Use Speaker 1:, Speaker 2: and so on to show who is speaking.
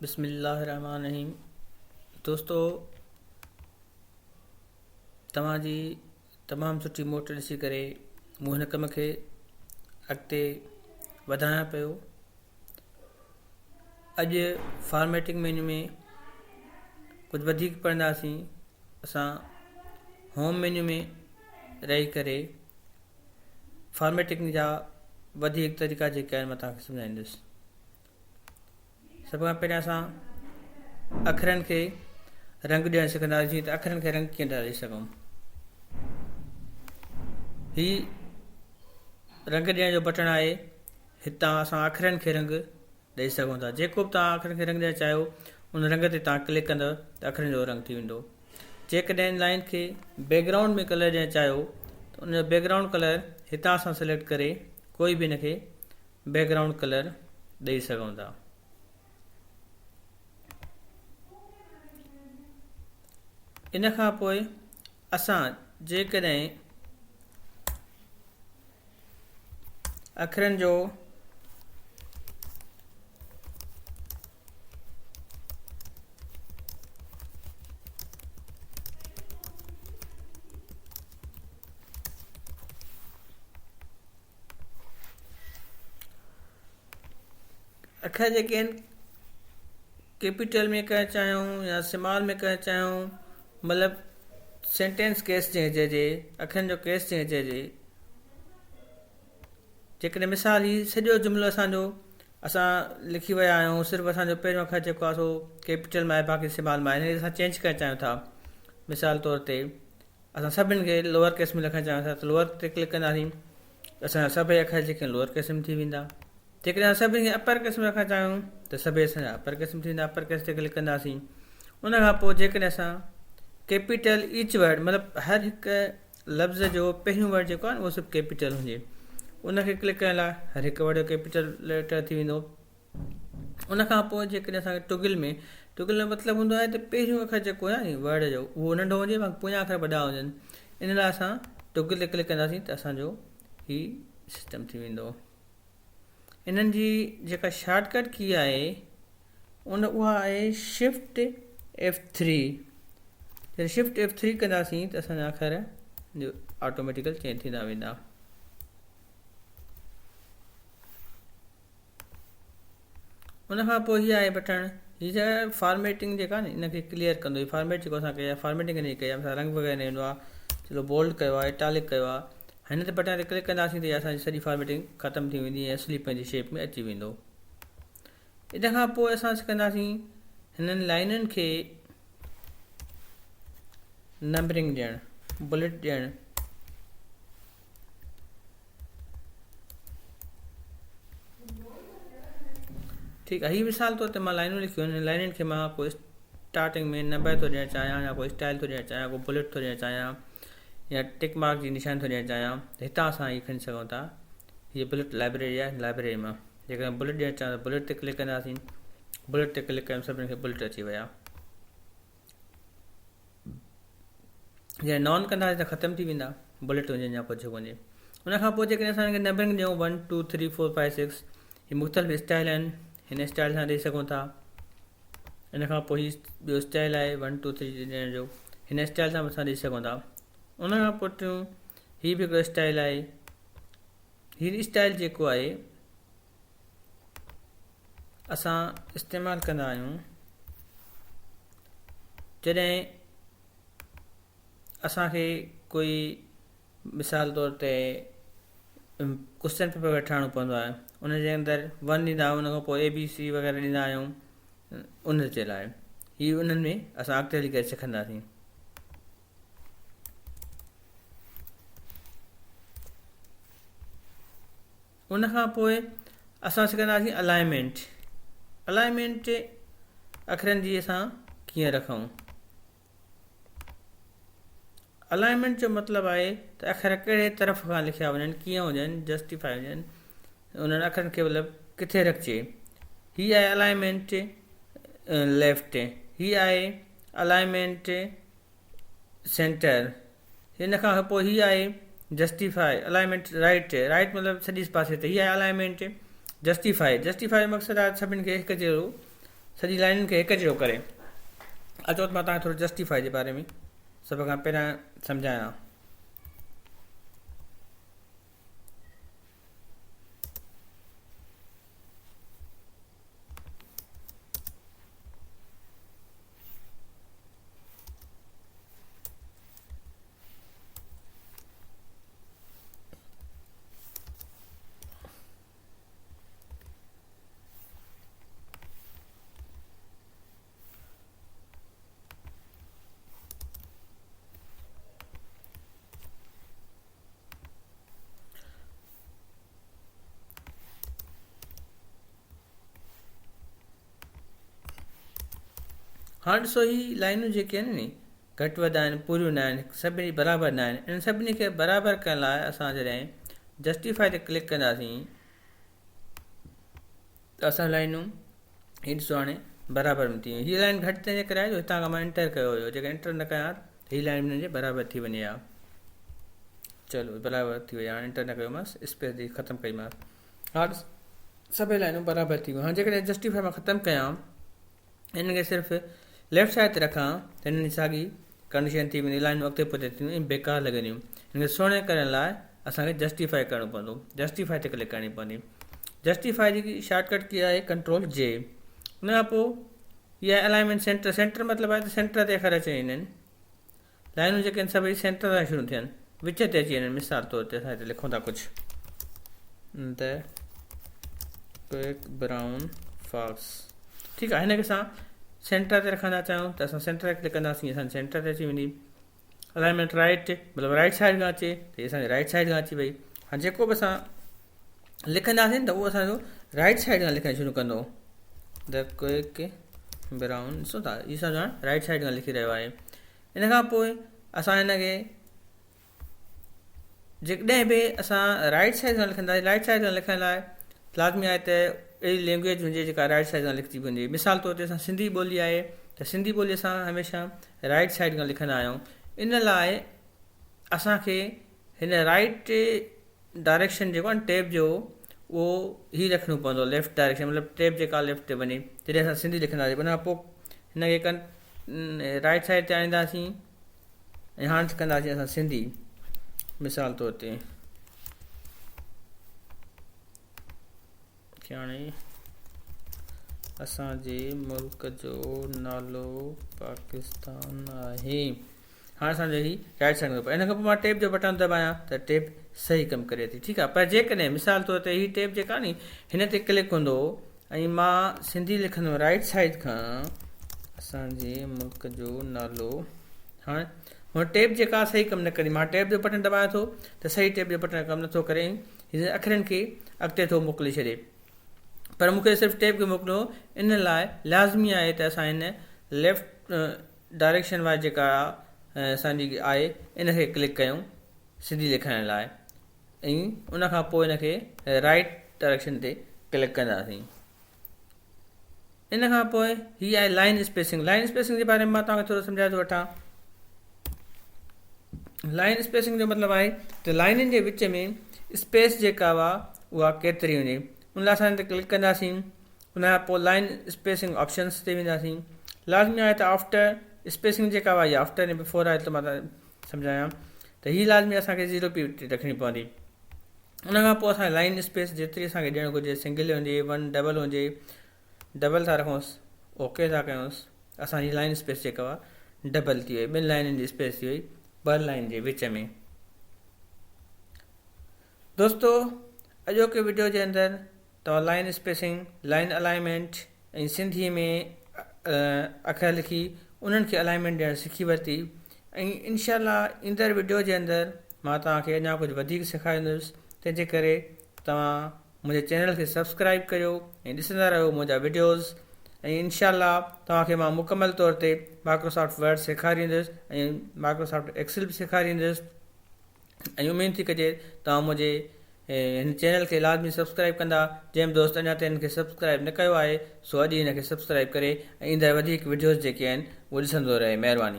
Speaker 1: बिस्मिल्लाहिर्रहमानिर्रहीम। दोस्तों, तव्हांजी तमामु सुठी मोट ॾिसी करे मूं हिन कम खे अॻिते वधायां पियो। अॼु फॉर्मेटिंग मेन्यू में कुझु वधीक पढ़ंदासीं। असां होम मेन्यू में रही करे फॉर्मेटिंग जा वधीक तरीक़ा जेके आहिनि मां तव्हांखे सम्झाईंदुसि। सभ खां पहिरियां असां अखरनि खे रंग ॾियणु सिखंदासीं त अखरनि खे रंग कीअं था ॾेई सघूं। ही रंग ॾियण जो बटण आहे। हितां असां अखरनि खे रंग ॾेई सघूं था। जेको बि तव्हां अखरनि खे रंग ॾियणु चाहियो उन रंग ते तव्हां क्लिक कंदव त अखरनि जो रंग थी वेंदो। जेकॾहिं लाइन खे बैकग्राउंड में कलर ॾियणु चाहियो त उन जो बैकग्राउंड कलर हितां असां सिलेक्ट करे कोई बि हिनखे बैकग्राउंड कलर ॾेई सघूं था। इन खां पोइ असां जेकॾहिं अखरनि जो अखर जेके आहिनि कैपिटल में करणु चाहियूं या स्मॉल में करणु चाहियूं, मतिलबु सेंटेंस केस जीअं चइजे, अखरनि जो केस जीअं चइजे। जेकॾहिं मिसाल ही सॼो जुमिलो असां लिखी विया आहियूं, सिर्फ़ु असांजो पहिरियों अखर जेको आहे सो कैपिटल में आहे, बाक़ी स्मॉल में आहे, हिन असां चेंज करणु चाहियूं था। मिसाल तौर ते असां सभिनि खे लोअर केस में लिखणु चाहियूं था त लोअर ते क्लिक कंदासीं, असांजा सभई अखर जेके लोअर केस में थी वेंदा। जेकॾहिं असां सभिनी खे अपर केस में रखणु चाहियूं त सभई असांजा अपर केस में थी वेंदा। अपर केस ते क्लिक कंदासीं। उन खां पोइ जेकॾहिं असां कैपिटल ईच वर्ड, मतिलबु हर हिकु लफ़्ज़ जो पहिरियों वर्ड जेको आहे न उहो सभु कैपिटल हुजे, उनखे क्लिक करण लाइ हर हिकु वर्ड जो कैपिटल लेटर थी वेंदो। उन खां पोइ जेकॾहिं असांखे टुगल में मतिलबु हूंदो आहे त पहिरियों अखर जेको आहे नी वर्ड जो उहो नंढो हुजे, पोयां अखर वॾा हुजनि। इन लाइ असां टुगल ते क्लिक कंदासीं त असांजो ही सिस्टम थी वेंदो। इन्हनि जी जेका शॉर्टकट की आहे उहा आहे शिफ्ट F3। जॾहिं शिफ्ट F3 कंदासीं त असांजा अखर जो ऑटोमेटिकल चेंज थींदा वेंदा। उन खां पोइ हीअ आहे बटण, हीअ जॻह फॉर्मेटिंग जेका न इनखे क्लियर कंदो। फॉर्मेट जेको असां कया फॉर्मेटिंग नहीं कई आहे, रंग वग़ैरह न ईंदो आहे, चलो बोल्ड कयो आहे, इटालिक कयो आहे। हिन ते बटन ते क्लिक कंदासीं त असांजी सॼी फॉर्मेटिंग ख़तमु थी वेंदी ऐं असली पंहिंजी शेप में अची वेंदो। इन खां पोइ असां सिखंदासीं हिननि लाइनुनि खे नंबरिंग ॾियणु, बुलेट ॾियणु। ठीकु आहे, हीअ मिसाल तौर ते मां लाइनूं लिखियूं आहिनि। लाइनुनि खे मां कोई स्टार्टिंग में नंबर थो ॾियणु चाहियां, या कोई स्टाइल थो ॾियणु चाहियां, कोई बुलेट थो ॾियणु चाहियां, या टिक मार्क जी निशान थो ॾियणु चाहियां, त हितां असां हीअ खणी सघूं था। हीअ बुलेट लाइब्रेरी आहे, लाइब्रेरी मां जेकॾहिं बुलेट ॾियणु चाहियां त बुलेट ते क्लिक कंदासीं। बुलेट ते क्लिक कयूं, सभिनी खे बुलेट अची विया। जॾहिं नॉन कंदासीं त ख़तमु थी वेंदा, बुलेट हुजनि या कुझु हुजे। उन खां पोइ जेकॾहिं असां हिनखे नंबरिंग ॾियूं 1 2 3 4 5 6, हीअ मुख़्तलिफ़ स्टाइल आहिनि, हिन स्टाइल सां ॾेई सघूं था। इन खां पोइ हीअ ॿियो स्टाइल आहे 1 2 3 ॾियण जो, हिन स्टाइल सां असां ॾेई सघूं था। उन खां पोइ हीअ बि हिकिड़ो स्टाइल आहे। हीअ स्टाइल जेको आहे असां इस्तेमालु कंदा आहियूं जॾहिं असांखे कोई मिसाल तौर ते क्वेश्चन पेपर ठाहिणो पवंदो आहे, उनजे अंदरि 1 ॾींदा आहियूं, उन खां पोइ ABC वग़ैरह ॾींदा आहियूं। उन जे लाइ हीअ उन्हनि में असां अॻिते हली करे सिखंदासीं। उन खां पोइ असां सिखंदासीं अलाइनमेंट। अलाइनमेंट अखरनि जी असां कीअं रखूं। अलाइनमेंट जो मतिलबु आहे त अखर कहिड़े तरफ़ खां लिखिया वञनि, कीअं हुजनि, जस्टिफाई हुजनि, उन्हनि अखरनि खे मतिलबु किथे रखिजे। हीअ आहे अलाइनमेंट लेफ्ट, हीअ आहे अलाइनमेंट सेंटर। हिन खां पोइ हीअ आहे जस्टिफाई अलाइनमेंट राइट मतिलबु सॼी पासे ते। हीअ आहे अलाइनमेंट जस्टिफाई। जस्टिफाई जो मक़सदु आहे सभिनि खे हिकु जहिड़ो सॼी लाइनुनि खे हिकु जहिड़ो करे। अचो त मां तव्हांखे थोरो जस्टिफाई जे बारे में सभ खां पहिरियां सम्झायां। हाणे ॾिसो ही लाइनूं जेके आहिनि नी घटि वधि आहिनि, पूरियूं न आहिनि, सभिनी बराबरि न आहिनि। इन सभिनी खे बराबरि करण लाइ असां जॾहिं जस्टिफाई ते क्लिक कंदासीं त असां लाइनूं ही ॾिसो हाणे बराबरि में थी वियूं। हीअ लाइन घटि तंहिंजे करे आहे जो हितां खां मां इंटर कयो हुयो, जेका इंटर न कयां त हीअ लाइन हिननि जे बराबरि थी वञे हा। चलो बराबरि थी वई, हाणे इंटर न कयोमांसि, स्पेस ॾेई ख़तमु कईमांसि। हाणे सभई लाइनूं बराबरि थी वियूं। हाणे जेकॾहिं जस्टिफाई मां ख़तमु कयां, हिन खे सिर्फ़ु लेफ्ट साइड ते रखां त हिननि जी साॻी कंडीशन थी वेंदी, लाइनूं अॻिते पुठिते थी वेंदियूं, बेकार लॻंदियूं। हिन खे सुहिणे करण लाइ असांखे जस्टिफाई करणो पवंदो, जस्टिफाई ते क्लिक करणी पवंदी। जस्टिफाई जी शॉर्टकट की आहे कंट्रोल जे। उन खां पोइ इहा आहे अलाइनमेंट सेंटर। सेंटर मतिलबु आहे त सेंटर ते अखर अची वञनि, लाइनूं जेके आहिनि सभई सेंटर सां शुरू थियनि, विच ते अची वञनि। मिसाल तौर ते असां हिते लिखूं था कुझु त क्विक ब्राउन फॉक्स, ठीकु आहे। हिन खे असां सेंटर ते रखंदा चाहियूं त असां सेंटर ते क्लिक कंदासीं, असांजी सेंटर ते अची वेंदी। अलाइनमेंट राइट मतिलबु राइट साइड खां अचे त हीअ असांजी राइट साइड खां अची वई। हाणे जेको बि असां लिखंदासीं त उहो असांजो राइट साइड खां लिखणु शुरू कंदो। द क्विक ब्राउन, ॾिसो था हीअ असांजो हाणे राइट साइड खां लिखी रहियो आहे। इन खां पोइ असां हिन खे जेकॾहिं बि असां राइट साइड खां लिखंदासीं, राइट साइड खां लिखण लाइ लाज़मी आहे त अहिड़ी लैंग्वेज हुजे जेका राइट साइड खां लिखजी वञे। मिसाल तौर ते असां सिंधी ॿोली आहे त सिंधी ॿोली असां हमेशह राइट साइड खां लिखंदा आहियूं। इन लाइ असांखे हिन राइट डायरेक्शन जेको आहे न टैब जो, उहो ई रखिणो पवंदो, लेफ्ट डायरेक्शन मतिलबु टैब जेका लेफ्ट ते वञे जॾहिं असां सिंधी लिखंदासीं। उन खां पोइ हिन खे राइट साइड ते आणींदासीं ऐं हाणे कंदासीं असां सिंधी। मिसाल तौर ते हाणे असांजे मुल्क जो नालो पाकिस्तान आहे। हाणे असांजो ही राइट साइड में, इन खां पोइ मां टैब जो बटन दबायां त टैब सही कमु करे थी, ठीकु आहे। पर जेकॾहिं मिसाल तौर ते हीअ टैब जेका नी हिन ते क्लिक हूंदो ऐं मां सिंधी लिखंदुमि राइट साइड खां, असांजे मुल्क जो नालो, हाणे हुन टैब जेका सही कमु न कंदी। मां टैब जो बटन दबायां थो त सही टैब जो बटन कमु नथो करे, हिन अखरनि खे अॻिते थो मोकिले छॾे। पर मूंखे सिर्फ़ु टैब खे मोकिलियो, इन लाइ लाज़मी आहे त असां हिन लेफ्ट डायरेक्शन वारी जेका असांजी आहे इन खे क्लिक कयूं सिंधी लिखण लाइ, ऐं उन खां पोइ इन खे राइट डायरेक्शन ते क्लिक कंदासीं। इन खां पोइ हीअ आहे लाइन स्पेसिंग। लाइन स्पेसिंग जे बारे में मां तव्हांखे थोरो सम्झाए थो वठां। लाइन स्पेसिंग जो मतिलबु आहे त लाइनुनि जे विच में स्पेस जेका हुआ उहा केतिरी हुजे। उन लाइ असां हिन ते क्लिक कंदासीं, उन खां पोइ लाइन स्पेसिंग ऑप्शन्स ते वेंदासीं। लाज़मी आहे त आफ्टर स्पेसिंग जेका हुआ इहा आफ्टर ऐं बिफोर आहे, त मां सम्झायां त हीअ लाज़मी असांखे 0 पी रखणी पवंदी। उन खां पोइ असांखे लाइन स्पेस जेतिरी असांखे ॾियणु घुरिजे, सिंगल हुजे, वन डबल हुजे, डबल था रखूंसि, ओके था कयूंसि, असांजी लाइन स्पेस जेका हुआ डबल थी वई, ॿिनि लाइनुनि जी स्पेस थी वई 2 लाइन जे विच में। दोस्तो, अॼोके वीडियो जे अंदरि तव्हां लाइन स्पेसिंग, लाइन अलाइनमेंट ऐं सिंधीअ में अखर लिखी उन्हनि खे अलाइनमेंट ॾियणु सिखी वरिती। ऐं इनशाअल्लाह ईंदड़ वीडियो जे अंदरि मां तव्हांखे अञा कुझु वधीक सेखारींदुसि। तंहिंजे करे तव्हां मुंहिंजे चैनल खे सब्सक्राइब कयो ऐं ॾिसंदा रहो मुंहिंजा वीडियोज़। ऐं इनशाअल्लाह तव्हांखे मां मुकमल तौर ते माइक्रोसॉफ्ट वर्ड सेखारींदुसि ऐं माइक्रोसॉफ्ट एक्सेल बि सेखारींदुसि। ऐं उमेदु थी कजे तव्हां मुंहिंजे हिन चैनल खे लाज़मी सब्सक्राइब कंदा। जंहिं दोस्त अञा ताईं हिन खे सब्सक्राइब न कयो आहे सो अॼु हिन खे सब्सक्राइब करे ऐं ईंदड़ वधीक वीडियोज़ जेके आहिनि उहे ॾिसंदो रहे। महिरबानी।